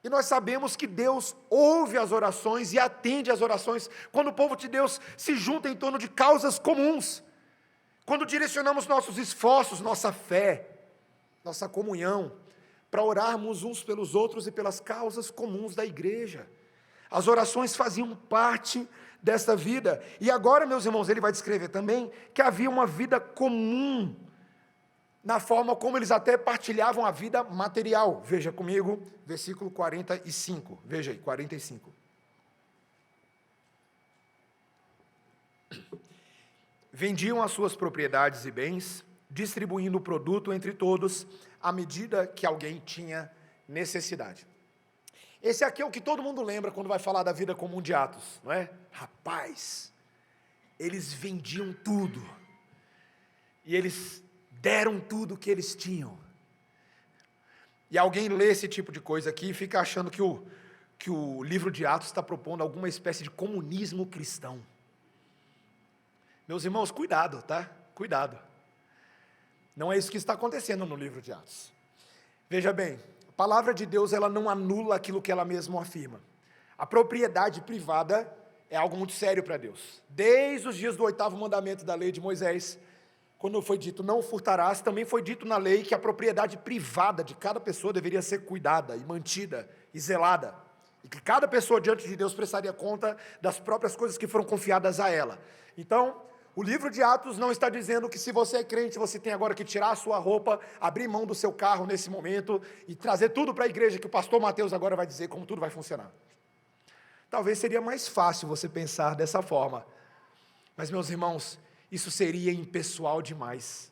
E nós sabemos que Deus ouve as orações e atende às orações quando o povo de Deus se junta em torno de causas comuns. Quando direcionamos nossos esforços, nossa fé, nossa comunhão, para orarmos uns pelos outros e pelas causas comuns da igreja. As orações faziam parte desta vida. E agora, meus irmãos, ele vai descrever também que havia uma vida comum na forma como eles até partilhavam a vida material. Veja comigo, versículo 45. Veja aí, 45. Vendiam as suas propriedades e bens, distribuindo o produto entre todos, à medida que alguém tinha necessidade. Esse aqui é o que todo mundo lembra quando vai falar da vida comum de Atos, não é? Rapaz, eles vendiam tudo, e eles deram tudo que eles tinham. E alguém lê esse tipo de coisa aqui e fica achando que o livro de Atos está propondo alguma espécie de comunismo cristão. Meus irmãos, cuidado, tá? Cuidado. Não é isso que está acontecendo no livro de Atos. Veja bem, a palavra de Deus, ela não anula aquilo que ela mesma afirma. A propriedade privada é algo muito sério para Deus. Desde os dias do 8º mandamento da lei de Moisés, quando foi dito não furtarás, também foi dito na lei que a propriedade privada de cada pessoa deveria ser cuidada e mantida e zelada. E que cada pessoa diante de Deus prestaria conta das próprias coisas que foram confiadas a ela. Então, o livro de Atos não está dizendo que se você é crente, você tem agora que tirar a sua roupa, abrir mão do seu carro nesse momento e trazer tudo para a igreja, que o pastor Mateus agora vai dizer como tudo vai funcionar. Talvez seria mais fácil você pensar dessa forma. Mas, meus irmãos, isso seria impessoal demais.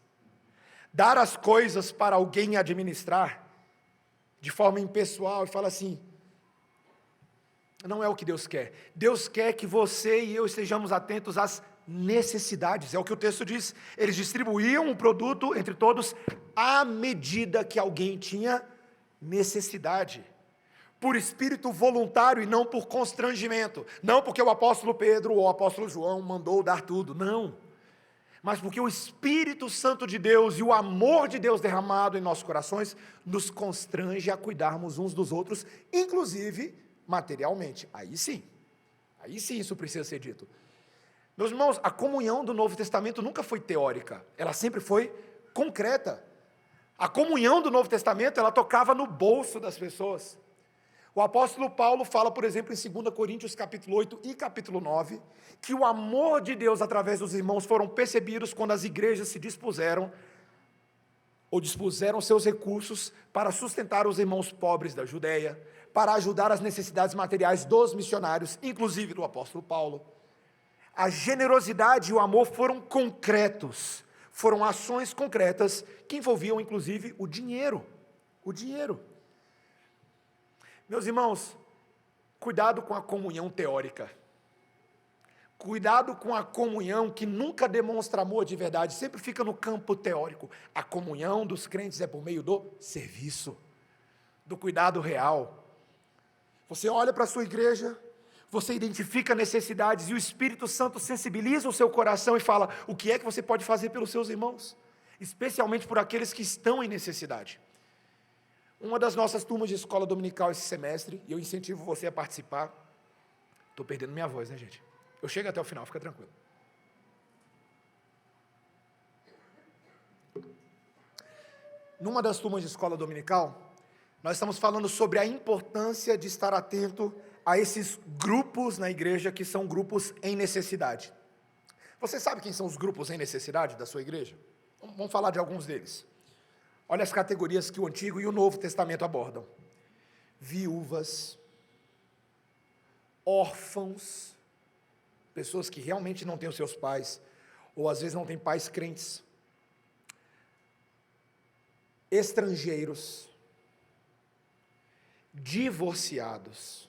Dar as coisas para alguém administrar, de forma impessoal, e falar assim, não é o que Deus quer. Deus quer que você e eu estejamos atentos às necessidades, é o que o texto diz. Eles distribuíam o produto entre todos à medida que alguém tinha necessidade, por espírito voluntário e não por constrangimento, não porque o apóstolo Pedro ou o apóstolo João mandou dar tudo, não, mas porque o Espírito Santo de Deus e o amor de Deus derramado em nossos corações nos constrange a cuidarmos uns dos outros, inclusive materialmente. Aí sim isso precisa ser dito. Meus irmãos, a comunhão do Novo Testamento nunca foi teórica, ela sempre foi concreta. A comunhão do Novo Testamento, ela tocava no bolso das pessoas. O apóstolo Paulo fala, por exemplo, em 2 Coríntios capítulo 8 e capítulo 9, que o amor de Deus através dos irmãos foram percebidos quando as igrejas se dispuseram, ou dispuseram seus recursos para sustentar os irmãos pobres da Judeia, para ajudar as necessidades materiais dos missionários, inclusive do apóstolo Paulo. A generosidade e o amor foram concretos, foram ações concretas que envolviam inclusive o dinheiro. Meus irmãos, cuidado com a comunhão teórica, cuidado com a comunhão que nunca demonstra amor de verdade, sempre fica no campo teórico. A comunhão dos crentes é por meio do serviço, do cuidado real. Você olha para a sua igreja, você identifica necessidades e o Espírito Santo sensibiliza o seu coração e fala, o que é que você pode fazer pelos seus irmãos? Especialmente por aqueles que estão em necessidade. Uma das nossas turmas de escola dominical esse semestre, e eu incentivo você a participar. Estou perdendo minha voz, né, gente? Eu chego até o final, fica tranquilo. Numa das turmas de escola dominical, nós estamos falando sobre a importância de estar atento a esses grupos na igreja que são grupos em necessidade. Você sabe quem são os grupos em necessidade da sua igreja? Vamos falar de alguns deles. Olha as categorias que o Antigo e o Novo Testamento abordam. Viúvas, órfãos, pessoas que realmente não têm os seus pais, ou às vezes não têm pais crentes, estrangeiros, divorciados,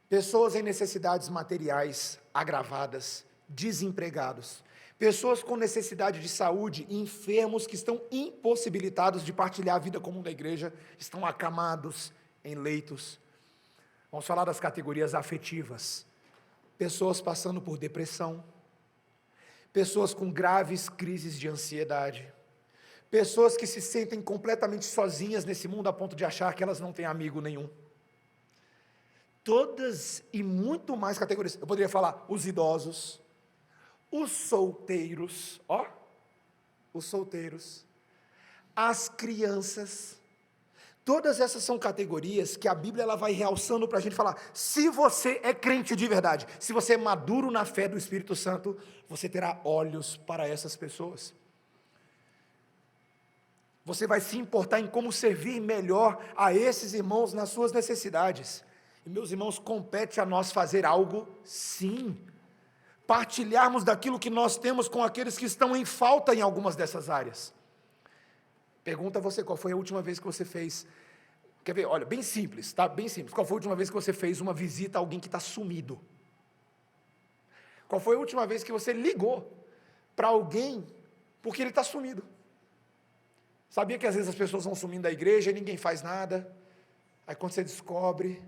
pessoas em necessidades materiais agravadas, desempregados, pessoas com necessidade de saúde, enfermos que estão impossibilitados de partilhar a vida comum da igreja, estão acamados em leitos. Vamos falar das categorias afetivas, pessoas passando por depressão, pessoas com graves crises de ansiedade, Pessoas que se sentem completamente sozinhas nesse mundo a ponto de achar que elas não têm amigo nenhum. Todas e muito mais categorias. Eu poderia falar os idosos, os solteiros, os solteiros, as crianças. Todas essas são categorias que a Bíblia ela vai realçando para a gente falar, se você é crente de verdade, se você é maduro na fé do Espírito Santo, você terá olhos para essas pessoas. Você vai se importar em como servir melhor a esses irmãos nas suas necessidades. E meus irmãos, compete a nós fazer algo, sim. Partilharmos daquilo que nós temos com aqueles que estão em falta em algumas dessas áreas. Pergunta a você, qual foi a última vez que você fez? Quer ver? Olha, bem simples, tá? Bem simples. Qual foi a última vez que você fez uma visita a alguém que está sumido? Qual foi a última vez que você ligou para alguém porque ele está sumido? Sabia que às vezes as pessoas vão sumindo da igreja e ninguém faz nada? Aí quando você descobre,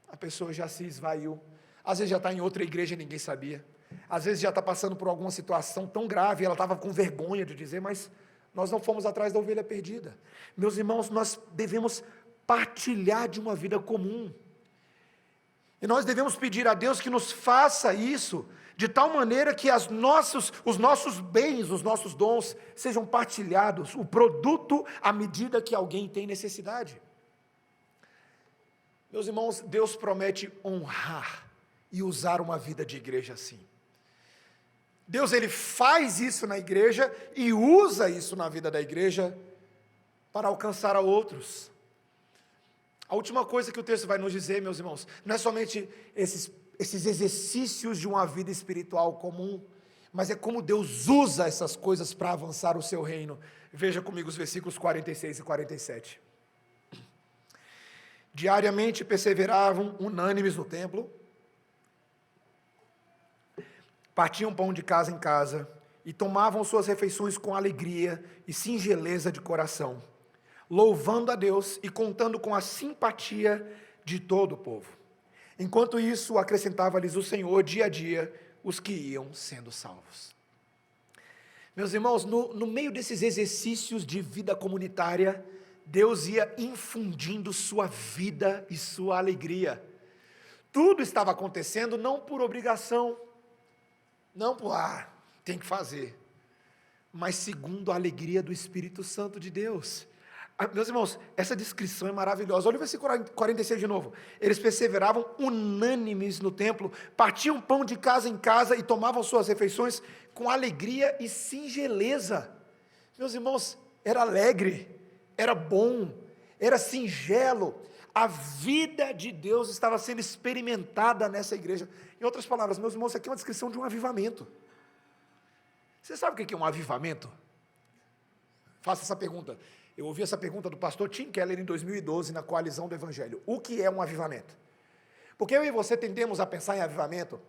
a pessoa já se esvaiu. Às vezes já está em outra igreja e ninguém sabia. Às vezes já está passando por alguma situação tão grave, ela estava com vergonha de dizer, mas nós não fomos atrás da ovelha perdida. Meus irmãos, nós devemos partilhar de uma vida comum. E nós devemos pedir a Deus que nos faça isso, de tal maneira que os nossos bens, os nossos dons, sejam partilhados, o produto à medida que alguém tem necessidade. Meus irmãos, Deus promete honrar e usar uma vida de igreja assim. Deus, Ele faz isso na igreja e usa isso na vida da igreja para alcançar a outros. A última coisa que o texto vai nos dizer, meus irmãos, não é somente esses exercícios de uma vida espiritual comum, mas é como Deus usa essas coisas para avançar o seu reino. Veja comigo os versículos 46 e 47. Diariamente perseveravam unânimes no templo, partiam pão de casa em casa e tomavam suas refeições com alegria e singeleza de coração, louvando a Deus e contando com a simpatia de todo o povo. Enquanto isso, acrescentava-lhes o Senhor dia a dia os que iam sendo salvos. Meus irmãos, no meio desses exercícios de vida comunitária, Deus ia infundindo sua vida e sua alegria. Tudo estava acontecendo não por obrigação, não por, tem que fazer, mas segundo a alegria do Espírito Santo de Deus. Meus irmãos, essa descrição é maravilhosa. Olha o versículo 46 de novo. Eles perseveravam unânimes no templo, partiam pão de casa em casa e tomavam suas refeições com alegria e singeleza. Meus irmãos, era alegre, era bom, era singelo. A vida de Deus estava sendo experimentada nessa igreja. Em outras palavras, meus irmãos, isso aqui é uma descrição de um avivamento. Você sabe o que é um avivamento? Faça essa pergunta. Eu ouvi essa pergunta do pastor Tim Keller em 2012, na Coalizão do Evangelho. O que é um avivamento? Porque eu e você tendemos a pensar em avivamento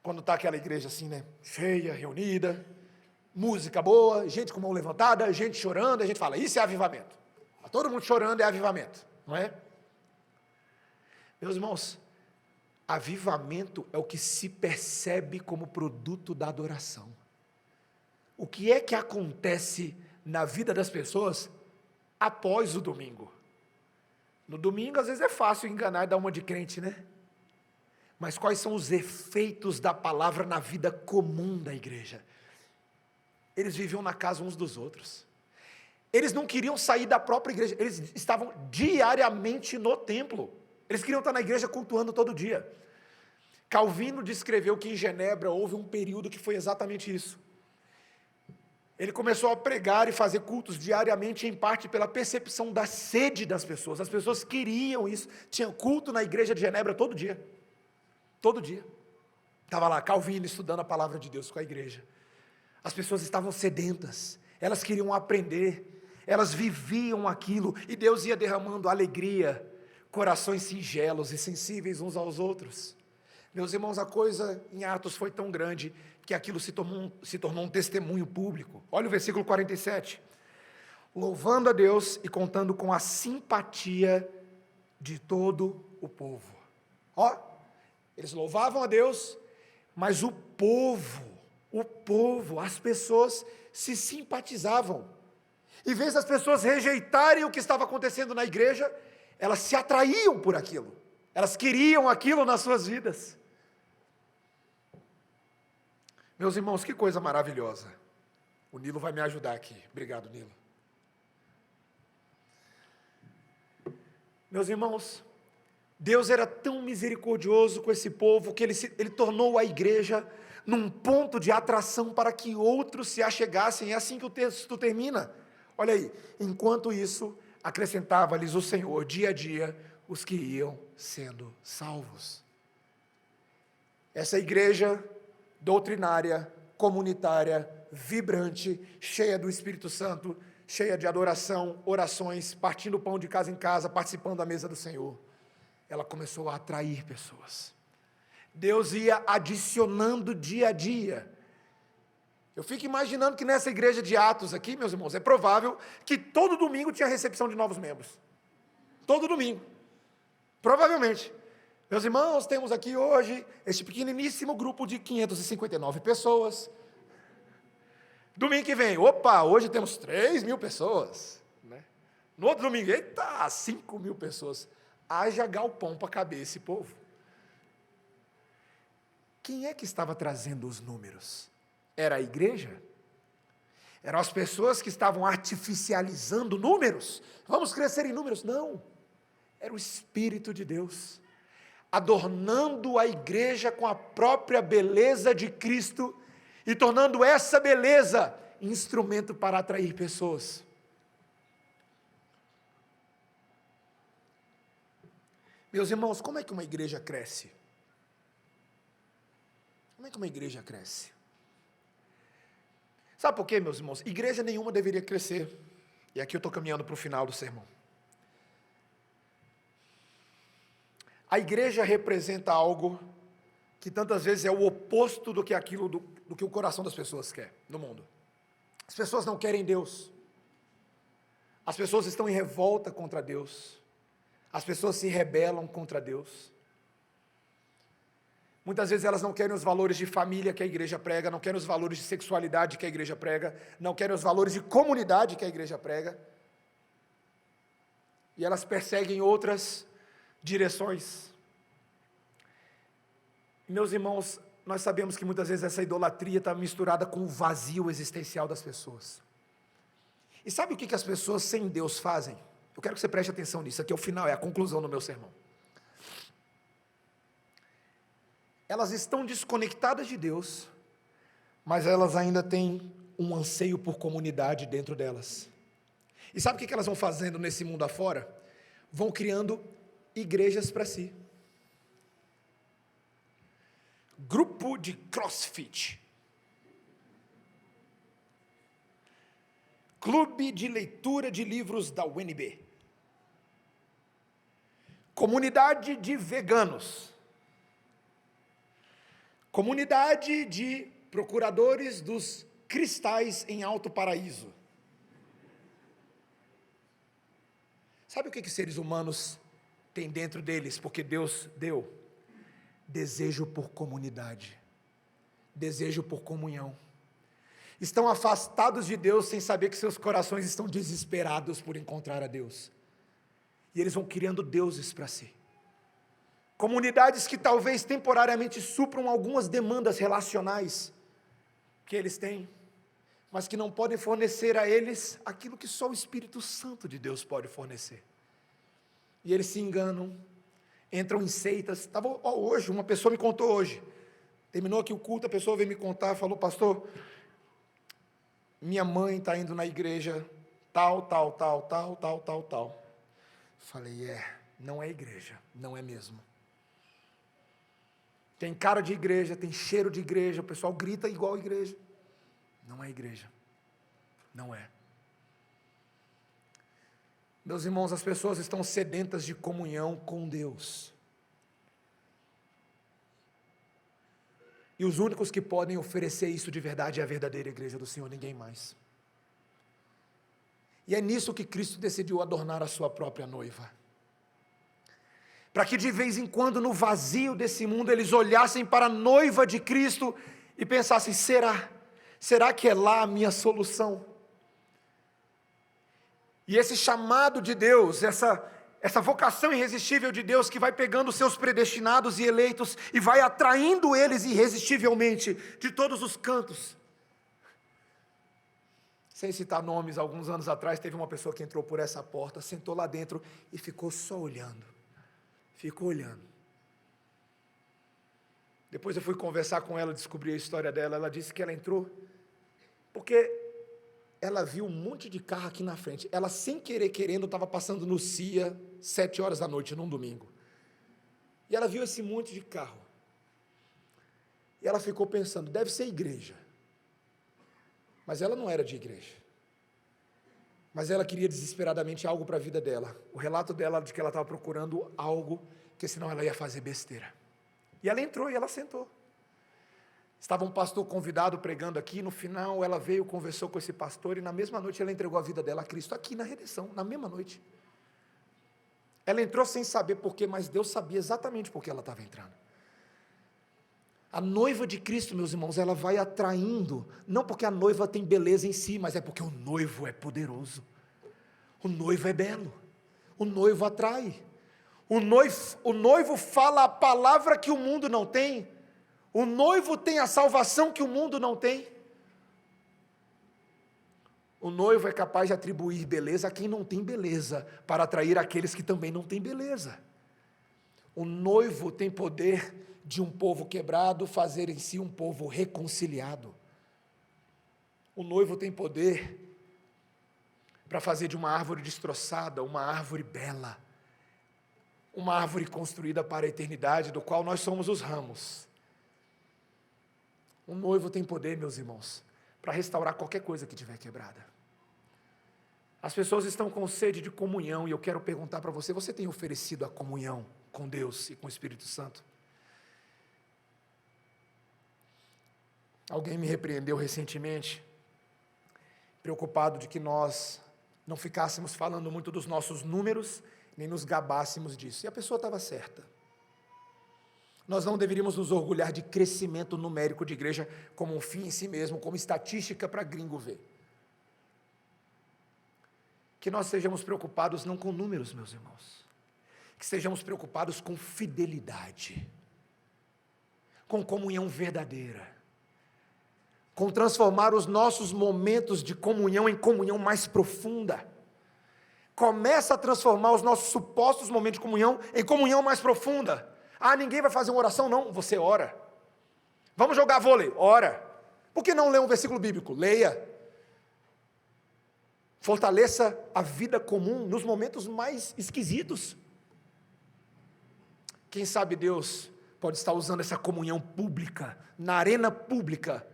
quando está aquela igreja assim, né? Cheia, reunida, música boa, gente com mão levantada, gente chorando, a gente fala, isso é avivamento. Todo mundo chorando é avivamento, não é? Meus irmãos, avivamento é o que se percebe como produto da adoração. O que é que acontece na vida das pessoas após o domingo? No domingo, às vezes é fácil enganar e dar uma de crente, né? Mas quais são os efeitos da palavra na vida comum da igreja? Eles viviam na casa uns dos outros. Eles não queriam sair da própria igreja, eles estavam diariamente no templo. Eles queriam estar na igreja cultuando todo dia. Calvino descreveu que em Genebra houve um período que foi exatamente isso. Ele começou a pregar e fazer cultos diariamente, em parte pela percepção da sede das pessoas. As pessoas queriam isso. Tinha culto na igreja de Genebra todo dia. Todo dia. Estava lá Calvino estudando a palavra de Deus com a igreja. As pessoas estavam sedentas. Elas queriam aprender. Elas viviam aquilo. E Deus ia derramando alegria, corações singelos e sensíveis uns aos outros. Meus irmãos, a coisa em Atos foi tão grande que aquilo se tornou um testemunho público. Olha o versículo 47. Louvando a Deus e contando com a simpatia de todo o povo. Eles louvavam a Deus, mas o povo, as pessoas se simpatizavam. Em vez das pessoas rejeitarem o que estava acontecendo na igreja, elas se atraíam por aquilo. Elas queriam aquilo nas suas vidas. Meus irmãos, que coisa maravilhosa. O Nilo vai me ajudar aqui. Obrigado, Nilo. Meus irmãos, Deus era tão misericordioso com esse povo que ele tornou a igreja num ponto de atração para que outros se achegassem. É assim que o texto termina. Olha aí, enquanto isso, acrescentava-lhes o Senhor dia a dia os que iam sendo salvos. Essa igreja doutrinária, comunitária, vibrante, cheia do Espírito Santo, cheia de adoração, orações, partindo o pão de casa em casa, participando da mesa do Senhor, ela começou a atrair pessoas. Deus ia adicionando dia a dia. Eu fico imaginando que nessa igreja de Atos aqui, meus irmãos, é provável que todo domingo tinha recepção de novos membros. Todo domingo. Provavelmente. Meus irmãos, temos aqui hoje este pequeniníssimo grupo de 559 pessoas. Domingo que vem, opa, hoje temos 3.000 pessoas. Né? No outro domingo, eita, 5.000 pessoas. Haja galpão para caber esse povo. Quem é que estava trazendo os números? Era a igreja? Eram as pessoas que estavam artificializando números? Vamos crescer em números? Não. Era o Espírito de Deus, adornando a igreja com a própria beleza de Cristo e tornando essa beleza instrumento para atrair pessoas. Meus irmãos, como é que uma igreja cresce? Como é que uma igreja cresce? Sabe por quê, meus irmãos? Igreja nenhuma deveria crescer. E aqui eu estou caminhando para o final do sermão. A igreja representa algo que tantas vezes é o oposto do que aquilo do que o coração das pessoas quer no mundo. As pessoas não querem Deus. As pessoas estão em revolta contra Deus. As pessoas se rebelam contra Deus. Muitas vezes elas não querem os valores de família que a igreja prega, não querem os valores de sexualidade que a igreja prega, não querem os valores de comunidade que a igreja prega. E elas perseguem outras direções. Meus irmãos, nós sabemos que muitas vezes essa idolatria está misturada com o vazio existencial das pessoas. E sabe o que as pessoas sem Deus fazem? Eu quero que você preste atenção nisso, aqui é o final, é a conclusão do meu sermão. Elas estão desconectadas de Deus, mas elas ainda têm um anseio por comunidade dentro delas. E sabe o que elas vão fazendo nesse mundo afora? Vão criando igrejas para si. Grupo de CrossFit. Clube de leitura de livros da UNB. Comunidade de veganos. Comunidade de procuradores dos cristais em Alto Paraíso. Sabe o que seres humanos têm dentro deles, porque Deus deu? Desejo por comunidade, desejo por comunhão. Estão afastados de Deus sem saber que seus corações estão desesperados por encontrar a Deus. E eles vão criando deuses para si. Comunidades que talvez temporariamente supram algumas demandas relacionais que eles têm, mas que não podem fornecer a eles aquilo que só o Espírito Santo de Deus pode fornecer. E eles se enganam, entram em seitas. Hoje, uma pessoa me contou hoje, terminou aqui o culto, a pessoa veio me contar, falou: pastor, minha mãe está indo na igreja tal. Falei: não é igreja, não é mesmo. Tem cara de igreja, tem cheiro de igreja, o pessoal grita igual a igreja. Não é igreja, não é. Meus irmãos, as pessoas estão sedentas de comunhão com Deus. E os únicos que podem oferecer isso de verdade é a verdadeira igreja do Senhor, ninguém mais. E é nisso que Cristo decidiu adornar a sua própria noiva. Para que de vez em quando, no vazio desse mundo, eles olhassem para a noiva de Cristo e pensassem: será que é lá a minha solução? E esse chamado de Deus, essa vocação irresistível de Deus que vai pegando os seus predestinados e eleitos e vai atraindo eles irresistivelmente de todos os cantos. Sem citar nomes, alguns anos atrás teve uma pessoa que entrou por essa porta, sentou lá dentro e ficou só olhando. Ficou olhando. Depois eu fui conversar com ela, descobri a história dela. Ela disse que ela entrou porque ela viu um monte de carro aqui na frente. Ela, sem querer, querendo, estava passando no CIA, 7 horas da noite, num domingo. E ela viu esse monte de carro. E ela ficou pensando, deve ser igreja. Mas ela não era de igreja. Mas ela queria desesperadamente algo para a vida dela. O relato dela de que ela estava procurando algo, que senão ela ia fazer besteira. E ela entrou e ela sentou. Estava um pastor convidado pregando aqui, no final ela veio, conversou com esse pastor e na mesma noite ela entregou a vida dela a Cristo, aqui na redenção, na mesma noite. Ela entrou sem saber porquê, mas Deus sabia exatamente por que ela estava entrando. A noiva de Cristo, meus irmãos, ela vai atraindo, não porque a noiva tem beleza em si, mas é porque o noivo é poderoso, o noivo é belo, o noivo atrai, o noivo fala a palavra que o mundo não tem, o noivo tem a salvação que o mundo não tem. O noivo é capaz de atribuir beleza a quem não tem beleza, para atrair aqueles que também não têm beleza. O noivo tem poder de um povo quebrado fazer em si um povo reconciliado. O noivo tem poder para fazer de uma árvore destroçada uma árvore bela, uma árvore construída para a eternidade, do qual nós somos os ramos. O noivo tem poder, meus irmãos, para restaurar qualquer coisa que estiver quebrada. As pessoas estão com sede de comunhão, e eu quero perguntar para você, você tem oferecido a comunhão com Deus e com o Espírito Santo? Alguém me repreendeu recentemente, preocupado de que nós não ficássemos falando muito dos nossos números, nem nos gabássemos disso, e a pessoa estava certa. Nós não deveríamos nos orgulhar de crescimento numérico de igreja como um fim em si mesmo, como estatística para gringo ver. Que nós sejamos preocupados não com números, meus irmãos, que sejamos preocupados com fidelidade, com comunhão verdadeira, com transformar os nossos momentos de comunhão em comunhão mais profunda. Começa a transformar os nossos supostos momentos de comunhão em comunhão mais profunda. Ah, ninguém vai fazer uma oração? Não, você ora. Vamos jogar vôlei? Ora. Por que não ler um versículo bíblico? Leia. Fortaleça a vida comum nos momentos mais esquisitos. Quem sabe Deus pode estar usando essa comunhão pública, na arena pública,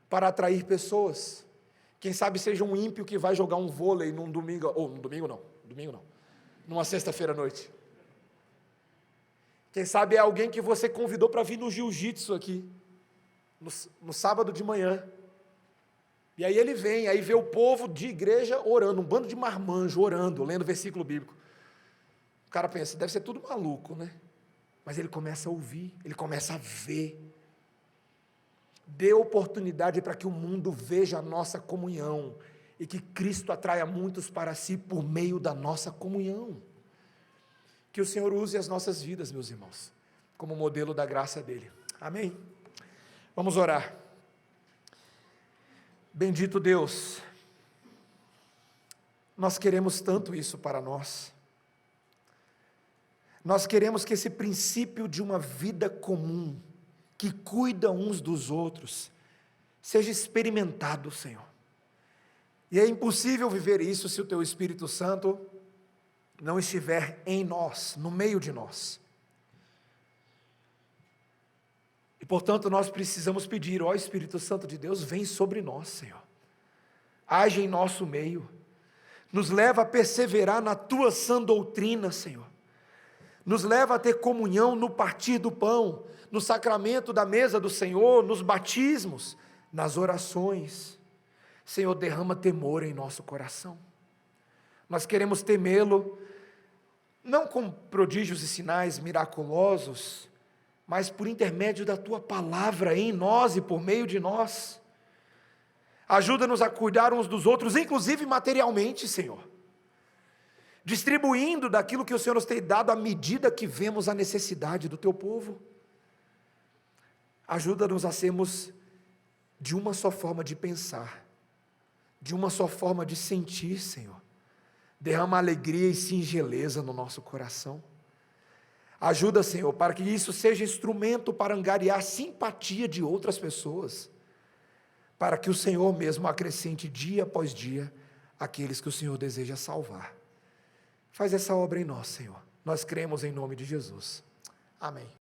para atrair pessoas. Quem sabe seja um ímpio que vai jogar um vôlei num domingo, numa sexta-feira à noite. Quem sabe é alguém que você convidou para vir no jiu-jitsu aqui, no sábado de manhã. E aí ele vem, aí vê o povo de igreja orando, um bando de marmanjo orando, lendo versículo bíblico. O cara pensa, deve ser tudo maluco, né? Mas ele começa a ouvir, ele começa a ver. Dê oportunidade para que o mundo veja a nossa comunhão e que Cristo atraia muitos para si por meio da nossa comunhão. Que o Senhor use as nossas vidas, meus irmãos, como modelo da graça dEle. Amém? Vamos orar. Bendito Deus, nós queremos tanto isso para nós. Nós queremos que esse princípio de uma vida comum, que cuida uns dos outros, seja experimentado, Senhor. E é impossível viver isso se o Teu Espírito Santo não estiver em nós, no meio de nós. E portanto nós precisamos pedir, ó Espírito Santo de Deus, vem sobre nós, Senhor. Age em nosso meio, nos leva a perseverar na Tua sã doutrina, Senhor. Nos leva a ter comunhão no partir do pão, no sacramento da mesa do Senhor, nos batismos, nas orações. Senhor, derrama temor em nosso coração. Nós queremos temê-lo, não com prodígios e sinais miraculosos, mas por intermédio da Tua palavra em nós e por meio de nós. Ajuda-nos a cuidar uns dos outros, inclusive materialmente, Senhor. distribuindo daquilo que o Senhor nos tem dado à medida que vemos a necessidade do teu povo. Ajuda-nos a sermos de uma só forma de pensar, de uma só forma de sentir, Senhor. Derrama alegria e singeleza no nosso coração. Ajuda, Senhor, para que isso seja instrumento para angariar simpatia de outras pessoas, para que o Senhor mesmo acrescente dia após dia aqueles que o Senhor deseja salvar. Faz essa obra em nós, Senhor. Nós cremos em nome de Jesus. Amém.